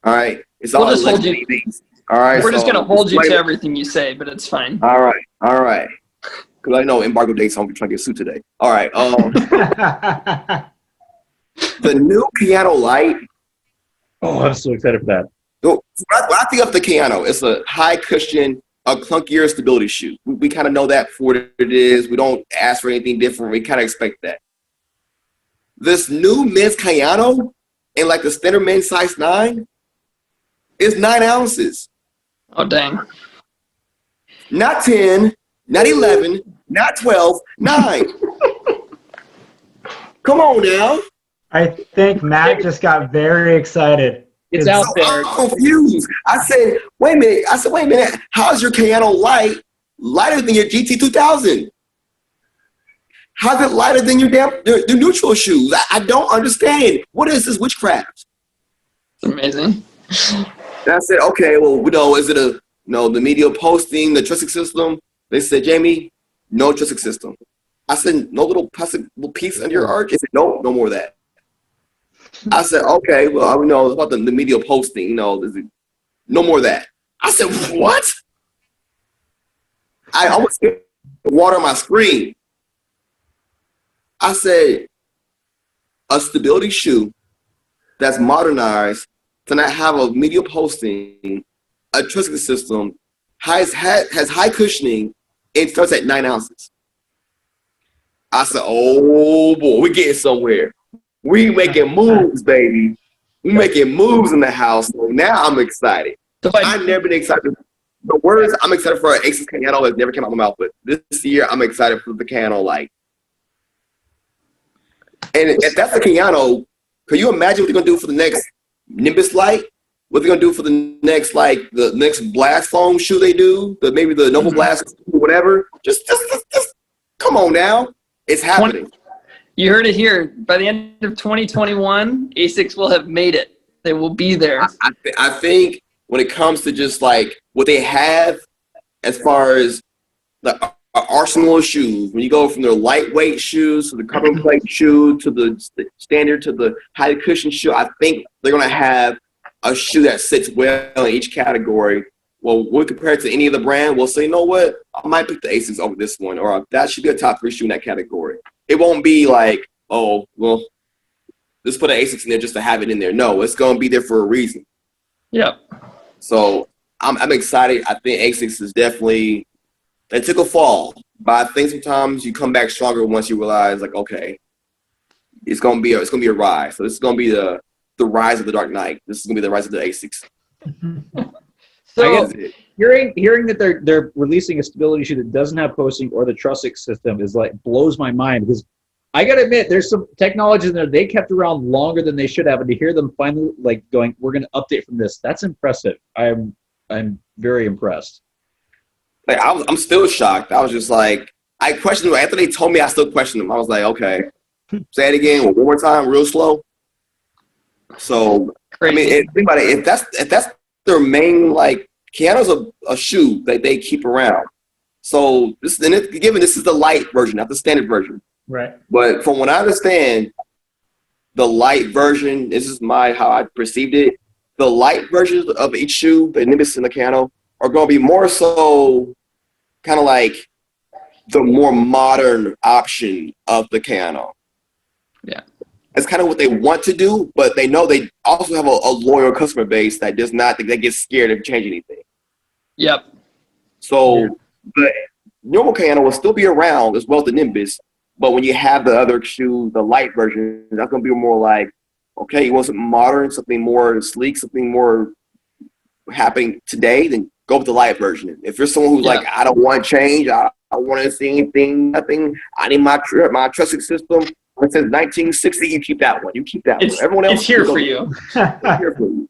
All right? It's all just hold you. Things. All right? We're just going to hold you to everything you say, but it's fine. All right. Because I know embargo dates, so I'm trying to get sued today. All right. The new piano light. Oh, I'm so excited for that. When I think of the Kayano, it's a high cushion, a clunkier stability shoe. We kind of know that for what it is. We don't ask for anything different. We kind of expect that. This new men's Kayano in the standard men's size 9 is 9 ounces. Oh, dang. Not 10, not 11, not 12, 9. Come on now. I think Matt just got very excited. It's out So there. I'm confused. I said, wait a minute. How's your Kayano lighter than your GT 2000? How's it lighter than your the neutral shoes? I don't understand. What is this witchcraft? It's amazing. And I said, okay, well, is it the media posting, the trusting system? They said, Jami, no trusting system. I said, no little plastic little piece under your arch? They said, no more of that. I said, okay, well, I know about the media posting, no more of that. I said, what? I almost hit water on my screen. I said, a stability shoe that's modernized to not have a media posting, a trusting system, has high cushioning, it starts at 9 ounces. I said, oh boy, we're getting somewhere. We making moves, baby. We making moves in the house. So now I'm excited. I've never been excited. The words I'm excited for an Asics Kayano has never came out of my mouth, but this year I'm excited for the Kayano Light. And if that's the Kayano, can you imagine what they're gonna do for the next Nimbus Light? What they're gonna do for the next Blast Foam shoe they do? Maybe the Nova Blast or whatever. Just come on now. It's happening. You heard it here. By the end of 2021, Asics will have made it. They will be there. I think when it comes to just like what they have as far as the arsenal of shoes, when you go from their lightweight shoes to the carbon plate shoe to the standard to the high cushion shoe, I think they're going to have a shoe that sits well in each category. Well, when compared to any other brand, we'll say, you know what? I might pick the Asics over this one, or that should be a top 3 shoe in that category. It won't be like, oh, well, let's put an Asics in there just to have it in there. No, it's going to be there for a reason. Yep. So I'm excited. I think Asics is definitely, they took a fall, but I think sometimes you come back stronger once you realize, like, okay, it's going to be a rise. So this is going to be the rise of the Dark Knight. This is going to be the rise of the Asics. So hearing that they're releasing a stability shoe that doesn't have posting or the Trussic system is like blows my mind, because I gotta admit there's some technology in there they kept around longer than they should have, and to hear them finally like going, we're gonna update from this, that's impressive. I'm very impressed. Like I'm still shocked. I was just like, I questioned them after they told me. I still questioned them. I was like, okay, say it again one more time, real slow. So crazy. I mean, think about it. If that's their main, like, Kayano's a shoe that they keep around. So this is the light version, not the standard version. Right. But from what I understand, the light version, this is how I perceived it. The light versions of each shoe, the Nimbus and the Kayano, are going to be more so kind of like the more modern option of the Kayano. Yeah. It's kind of what they want to do, but they know they also have a loyal customer base that does not think they get scared of changing anything. Yep. So the normal Kayano will still be around as well as the Nimbus, but when you have the other shoe, the light version, that's going to be more like, okay, you want something modern, something more sleek, something more happening today, then go with the light version. If you're someone who's like, I don't want to change, I don't want to see anything, nothing, I need my trusting system. It says 1960, you keep that one. You keep that one. Everyone else, it's here for you. It's here for you.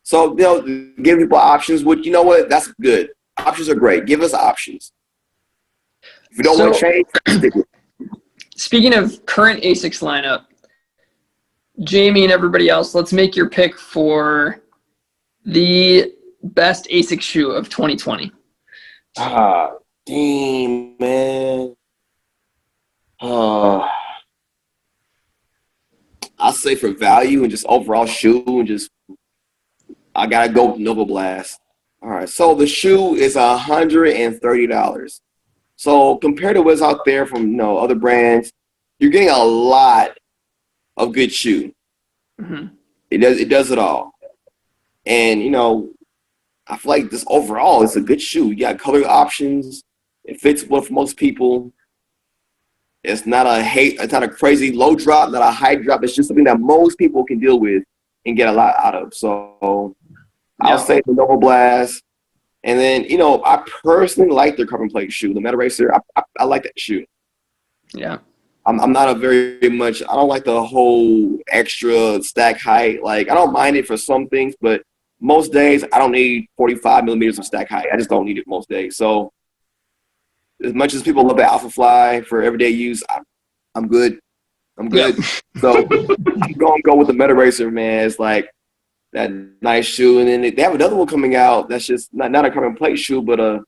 So, give people options, which, you know what, that's good. Options are great. Give us options. If you don't want to change, stick with it. Speaking of current Asics lineup, Jami and everybody else, let's make your pick for the best Asics shoe of 2020. Damn, man. I'll say for value and just overall shoe and just, I gotta go with Nova Blast. All right, so the shoe is $130. So compared to what's out there from other brands, you're getting a lot of good shoe. Mm-hmm. It does it all, and I feel like this overall is a good shoe. You got color options. It fits well for most people. It's not a crazy low drop, not a high drop. It's just something that most people can deal with and get a lot out of. So I'll say the Nova Blast. And then, you know, I personally like their carbon plate shoe, the Meta Racer. I like that shoe. Yeah. I'm not a very much, I don't like the whole extra stack height. Like, I don't mind it for some things, but most days I don't need 45 millimeters of stack height. I just don't need it most days. So as much as people love the Alpha Fly for everyday use, I'm good. I'm good. Yeah. So I'm going to go with the Meta Racer, man. It's like that nice shoe. And then they have another one coming out that's just not a carbon plate shoe, but a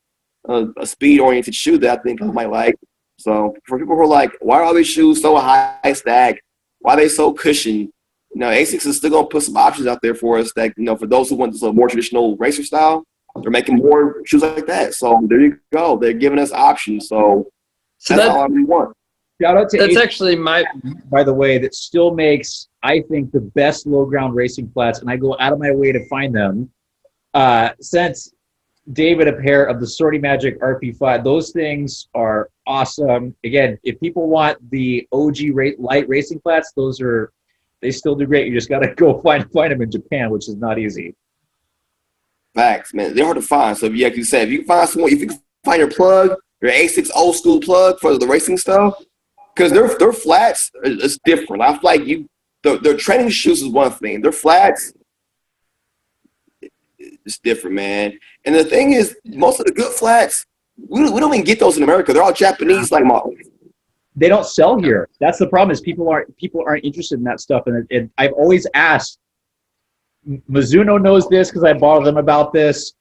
speed-oriented shoe that I think I might like. So for people who are like, why are all these shoes so high stack? Why are they so cushioned? You know, Asics is still going to put some options out there for us that, you know, for those who want this more traditional racer style, they're making more shoes like that. So there you go. They're giving us options. So that's all we want. Shout out to That's Asics, actually my. by the way, that still makes, I think, the best low ground racing flats, and I go out of my way to find them. Sent David a pair of the Sortie Magic RP5. Those things are awesome. Again, if people want the OG light racing flats, they still do great. You just got to go find them in Japan, which is not easy. Facts, man. They're hard to find. So, like you said, if you can find someone, if you can find your plug, your Asics old school plug for the racing stuff, because their flats is different. I feel like their training shoes is one thing. Their flats, it's different, man. And the thing is, most of the good flats, we don't even get those in America. They're all Japanese like models. They don't sell here. That's the problem. Is people aren't interested in that stuff. And I've always asked. Mizuno knows this because I bothered them about this.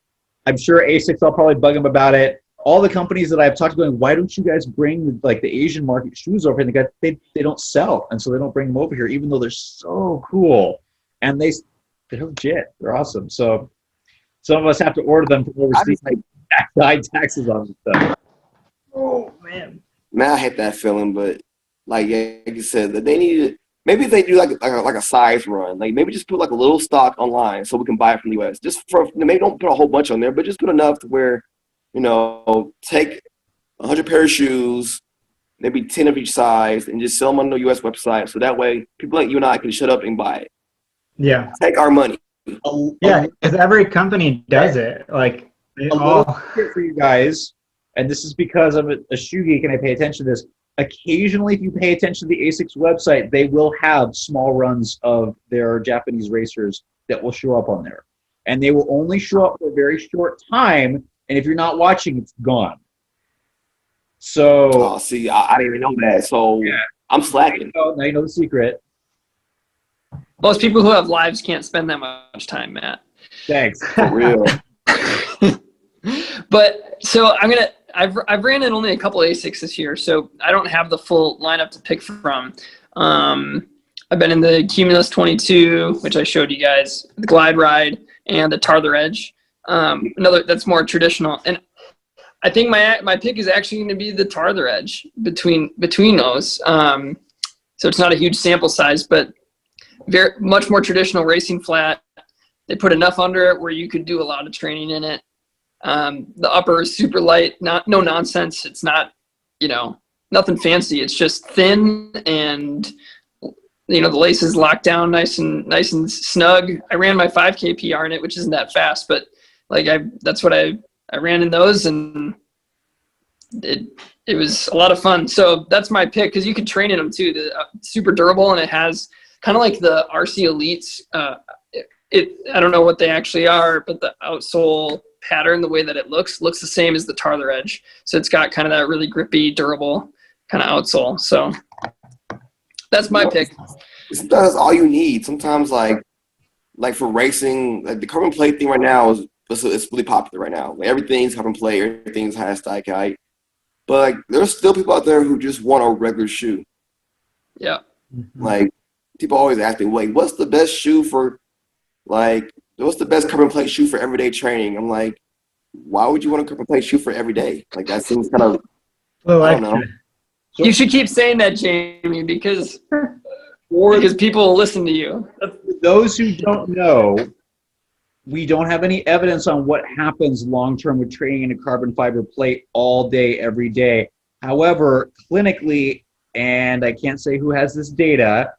I'm sure Asics, I'll probably bug them about it. All the companies that I've talked to going, why don't you guys bring like the Asian market shoes over? And they don't sell, and so they don't bring them over here, even though they're so cool. And they're legit. They're awesome. So some of us have to order them from overseas, like high taxes on this stuff. Oh man. Man, I hate that feeling, but like you said, that they need maybe if they do like a size run, like maybe just put like a little stock online so we can buy it from the US. Just for maybe don't put a whole bunch on there, but just put enough to where, you know, take 100 pair of shoes, maybe 10 of each size, and just sell them on the US website. So that way people like you and I can shut up and buy it. Yeah. Take our money. Yeah, because every company does it. Like they all. Little secret for you guys, and this is because I'm a shoe geek and I pay attention to this. Occasionally, if you pay attention to the Asics website, they will have small runs of their Japanese racers that will show up on there. And they will only show up for a very short time, and if you're not watching, it's gone. So, Oh, see, I didn't even know that. So yeah. I'm slacking. Now you know the secret. Most people who have lives can't spend that much time, Matt. Thanks. For real. But so I've ran in only a couple Asics this year, so I don't have the full lineup to pick from. I've been in the Cumulus 22, which I showed you guys, the Glide Ride, and the Tarther Edge. Another that's more traditional, and I think my pick is actually going to be the Tarther Edge between those. So it's not a huge sample size, but very much more traditional racing flat. They put enough under it where you could do a lot of training in it. The upper is super light, no nonsense. It's not, nothing fancy. It's just thin and, the laces locked down nice and snug. I ran my 5K PR in it, which isn't that fast, but that's what I ran in those, and it was a lot of fun. So that's my pick because you can train in them too. The super durable, and it has kind of like the RC Elites. I don't know what they actually are, but the outsole pattern, the way that it looks the same as the Tarther Edge. So it's got kind of that really grippy, durable kind of outsole. So that's my pick. Sometimes that's all you need. Sometimes like for racing, like the carbon plate thing right now it's really popular right now. Like everything's carbon plate, everything's high stack height. But like there's still people out there who just want a regular shoe. Yeah. Like people always ask me, wait, what's the best shoe for what's the best carbon plate shoe for everyday training? I'm like, why would you want a carbon plate shoe for every day? Like that seems kind of, I don't know. You should keep saying that, Jamie, because people will listen to you. For those who don't know, we don't have any evidence on what happens long-term with training in a carbon fiber plate all day, every day. However, clinically, and I can't say who has this data,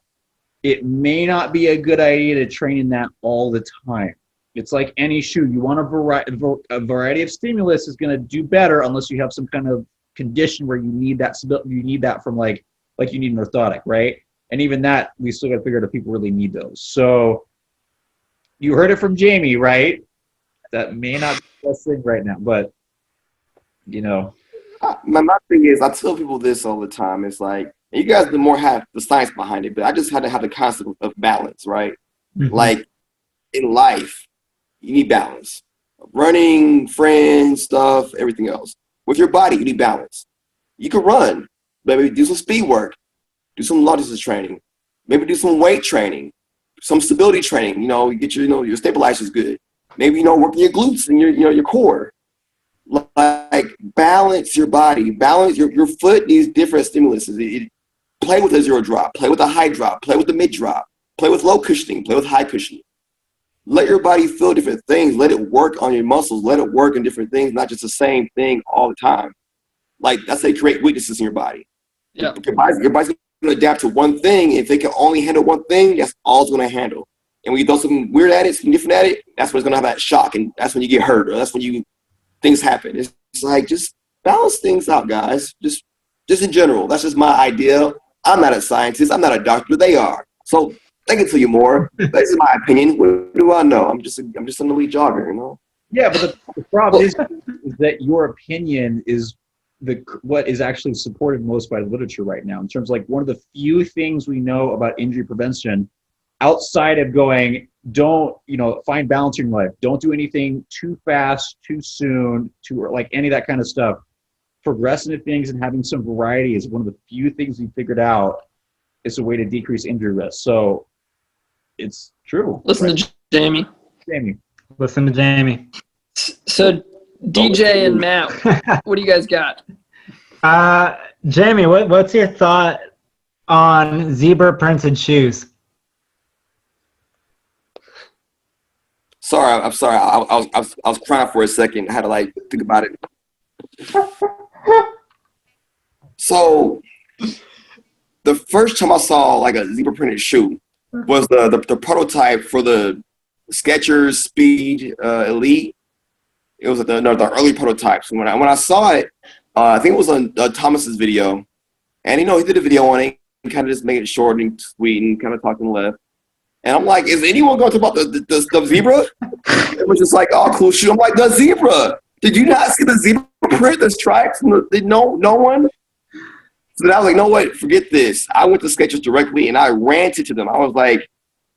it may not be a good idea to train in that all the time. It's like any shoe. You want a variety of stimulus is going to do better unless you have some kind of condition where you need that from like you need an orthotic, right? And even that, we still got to figure out if people really need those. So you heard it from Jami, right? That may not be the best thing right now, but My thing is, I tell people this all the time. It's like, you guys have the science behind it, but I just had to have the concept of balance, right? Mhm. Like in life, you need balance. Running, friends, stuff, everything else. With your body, you need balance. You can run, maybe do some speed work, do some long distance training, maybe do some weight training, some stability training. You get your stabilizers good. Maybe work your glutes and your core. Like balance your body. Balance your foot needs different stimuluses. Play with a zero drop. Play with a high drop. Play with the mid drop. Play with low cushioning. Play with high cushioning. Let your body feel different things. Let it work on your muscles. Let it work in different things, not just the same thing all the time. Like that's how you create weaknesses in your body. Yeah. Your body's going to adapt to one thing. If they can only handle one thing, that's all it's going to handle. And when you throw something weird at it, something different at it, that's when it's going to have that shock, and that's when you get hurt, or that's when things happen. It's like just balance things out, guys. Just in general. That's just my idea. I'm not a scientist. I'm not a doctor. They are. So they can tell you more. This is my opinion. What do I know? I'm just an elite jogger, Yeah, but the problem is that your opinion is what is actually supported most by literature right now, in terms of like one of the few things we know about injury prevention outside of going, don't, find balance in your life. Don't do anything too fast, too soon, like any of that kind of stuff. Progressing to things and having some variety is one of the few things we figured out is a way to decrease injury risk. So it's true. Listen to Jami. Listen to Jami. So DJ and Matt, what do you guys got? Jami, what's your thought on zebra printed shoes? Sorry, I'm sorry. I was crying for a second. I had to think about it. So the first time I saw a zebra printed shoe was the prototype for the Skechers Speed Elite. It was the early prototypes. When I saw it, I think it was on Thomas's video, and he did a video on it, and kind of just made it short and sweet and kind of talking left. And I'm like, is anyone going to talk about the zebra? It was just like, oh, cool shoe. I'm like, the zebra. Did you not see the zebra print, the stripes? No one? So then I was like, no, what? Forget this. I went to Skechers directly, and I ranted to them. I was like,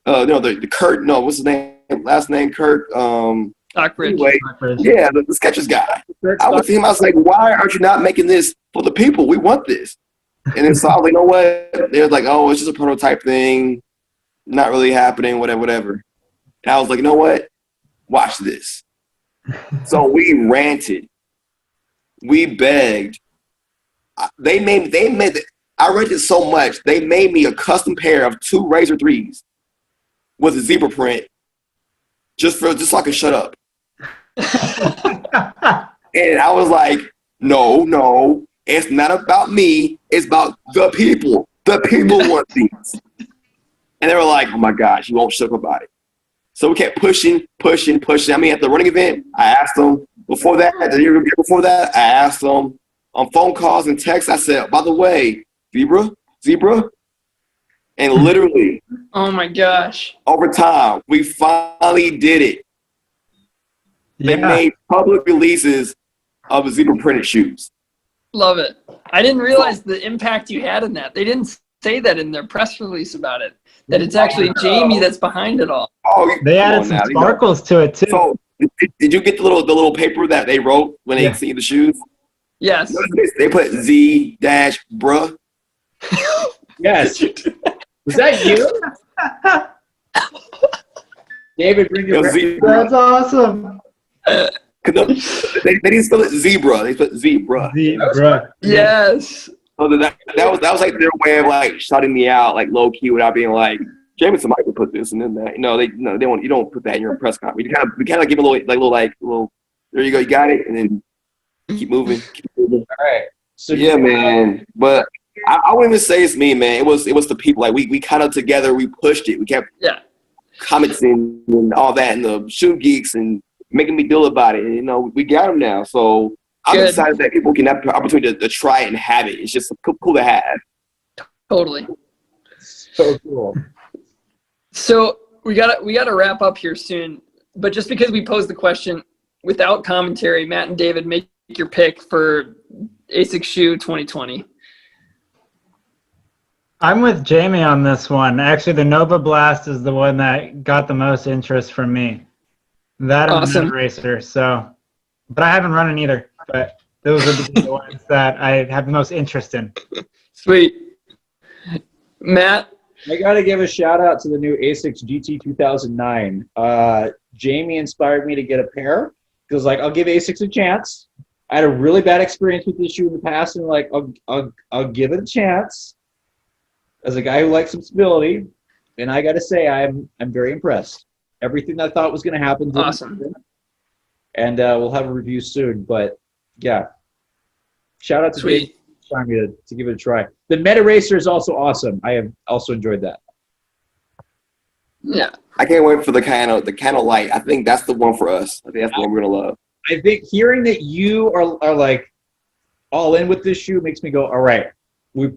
the Kurt, no, what's his name? Last name, Kurt. Anyway, yeah, the Skechers guy. I went to him. I was like, why aren't you not making this for the people? We want this. And then so I was like, you know what? They were like, oh, it's just a prototype thing. Not really happening, whatever. And I was like, you know what? Watch this. So we ranted. We begged. I rented so much, they made me a custom pair of 2 Razor 3s with a zebra print just so I could shut up. And I was like, no, it's not about me. It's about the people. The people want these. And they were like, oh my gosh, you won't shut up about it. So we kept pushing. I mean, at the running event, I asked them. Before that, the year before that, I asked them on phone calls and texts. I said, by the way, zebra. And literally, Oh my gosh. over time, we finally did it. They made public releases of zebra printed shoes. Love it. I didn't realize the impact you had in that. They didn't say that in their press release about it, that it's actually Jami that's behind it all. Oh, They added some sparkles to it too. So did you get the little paper that they wrote when they sent you the shoes? Yes. They put Z-bruh. Yes. Was that you? David, bring your That's awesome. They didn't spell it zebra. They put zebra. Zebra. Yes. So that was like their way of shouting me out low key without being like, Jamison Michael put this and then that. They won't. You don't put that in your press conference. We kind of give a little. There you go. You got it, and then keep moving. All right. So yeah, man. But I wouldn't even say it's me, man. It was the people. We kind of together. We pushed it. We kept. Yeah. commenting and all that, and the shoe geeks and making me deal about it. And, you know, we got them now. So I'm Good. excited that people can have the opportunity to try it and have it. It's just cool to have. Totally. So cool. So we gotta wrap up here soon. But just because we posed the question without commentary, Matt and David, make your pick for Asics shoe 2020. I'm with Jami on this one. Actually, the Nova Blast is the one that got the most interest from me. That and Awesome. the Meta Racer. So, but I haven't run it either. But those are the ones that I have the most interest in. Sweet. Matt? I got to give a shout out to the new Asics GT 2009. Jami inspired me to get a pair because, like, I'll give Asics a chance. I had a really bad experience with this shoe in the past, and like, I'll give it a chance. As a guy who likes some stability, and I got to say, I'm very impressed. Everything I thought was going to happen didn't Awesome. happen. And we'll have a review soon. But yeah, shout out to Sweet. Dave for trying me to give it a try. The Meta Racer is also awesome. I have also enjoyed that. Yeah. I can't wait for the Cano Light. I think that's the one for us. I think that's the one we're gonna love. I think hearing that you are like all in with this shoe makes me go, all right. We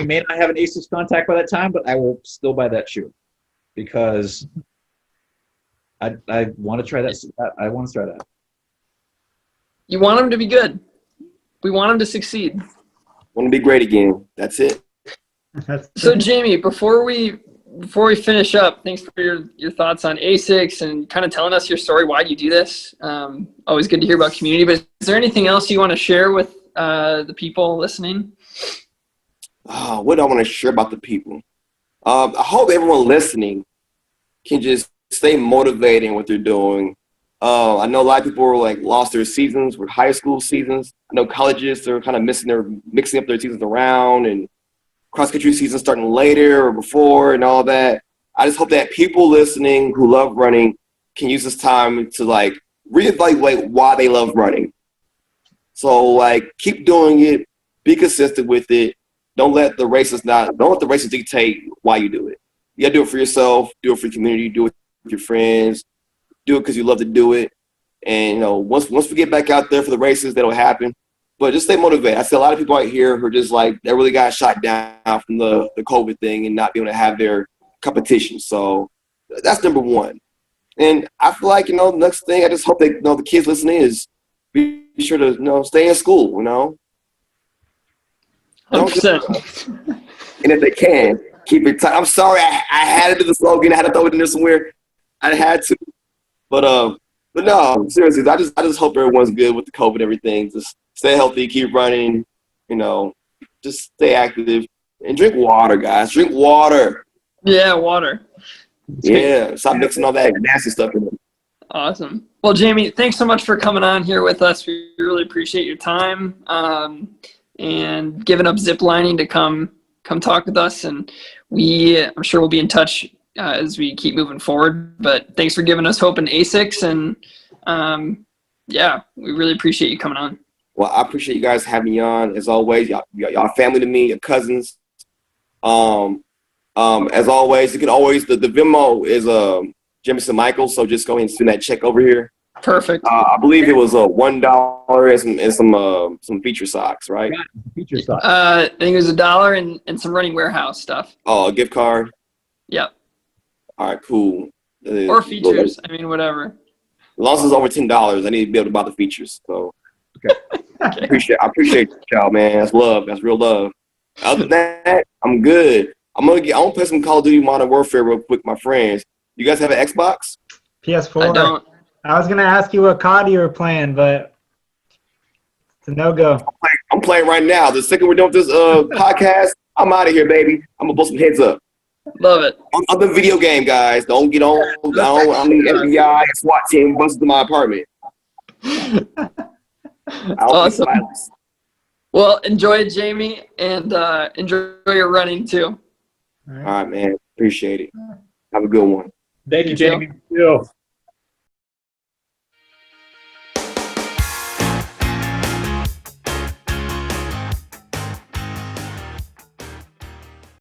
may not have an Asics contact by that time, but I will still buy that shoe because I want to try that. I want to try that. You want them to be good. We want them to succeed. Want to be great again. That's it. So Jami, before we finish up, thanks for your thoughts on Asics and kind of telling us your story, why you do this. Always good to hear about community, but is there anything else you want to share with the people listening? What do I want to share about the people? I hope everyone listening can just stay motivated in what they're doing. I know a lot of people were like lost their seasons with high school seasons. I know colleges, they're kind of mixing up their seasons around, and cross-country seasons starting later or before and all that. I just hope that people listening who love running can use this time to like reevaluate why they love running. So like keep doing it, be consistent with it. Don't let the races dictate why you do it. You gotta do it for yourself, do it for your community, do it with your friends, do it because you love to do it. And you know, once we get back out there for the races, that'll happen. But just stay motivated. I see a lot of people out here who are just like, they really got shot down from the COVID thing and not being able to have their competition. So that's number one. And I feel like, the next thing, I just hope that, the kids listening is be sure to, stay in school, 100%. And if they can, keep it tight. I'm sorry, I had to do the slogan. I had to throw it in there somewhere. I had to. But no, seriously, I just hope everyone's good with the COVID and everything. Just stay healthy, keep running, just stay active. And drink water, guys. Drink water. Yeah, water. Yeah, stop mixing all that nasty stuff in it. Awesome. Well, Jami, thanks so much for coming on here with us. We really appreciate your time and giving up zip lining to come talk with us. And I'm sure we'll be in touch as we keep moving forward. But thanks for giving us hope in Asics. And we really appreciate you coming on. Well, I appreciate you guys having me on. As always, y'all family to me, your cousins. As always, you can always the Venmo is Jamison Michael, so just go ahead and send that check over here. Perfect. I believe it was $1 and some feature socks, right? Feature socks. I think it was $1 and some Running Warehouse stuff. Oh, a gift card. Yep. All right, cool. Or features. I mean, whatever. As long as it's over $10, I need to be able to buy the features. So, okay. Okay. I appreciate y'all, man. That's love. That's real love. Other than that, I'm good. I'm gonna play some Call of Duty Modern Warfare real quick, my friends. You guys have an Xbox? PS4. I don't. I was gonna ask you what COD you were playing, but it's a no-go. I'm playing right now. The second we're done with this podcast, I'm out of here, baby. I'm gonna blow some heads up. Love it. I'm the video game guys. Don't get on. I need FBI and SWAT team busted to my apartment. Awesome. Well, enjoy it, Jami, and enjoy your running too. All right, man. Appreciate it. Have a good one. Thank you, You too. Jamie. You.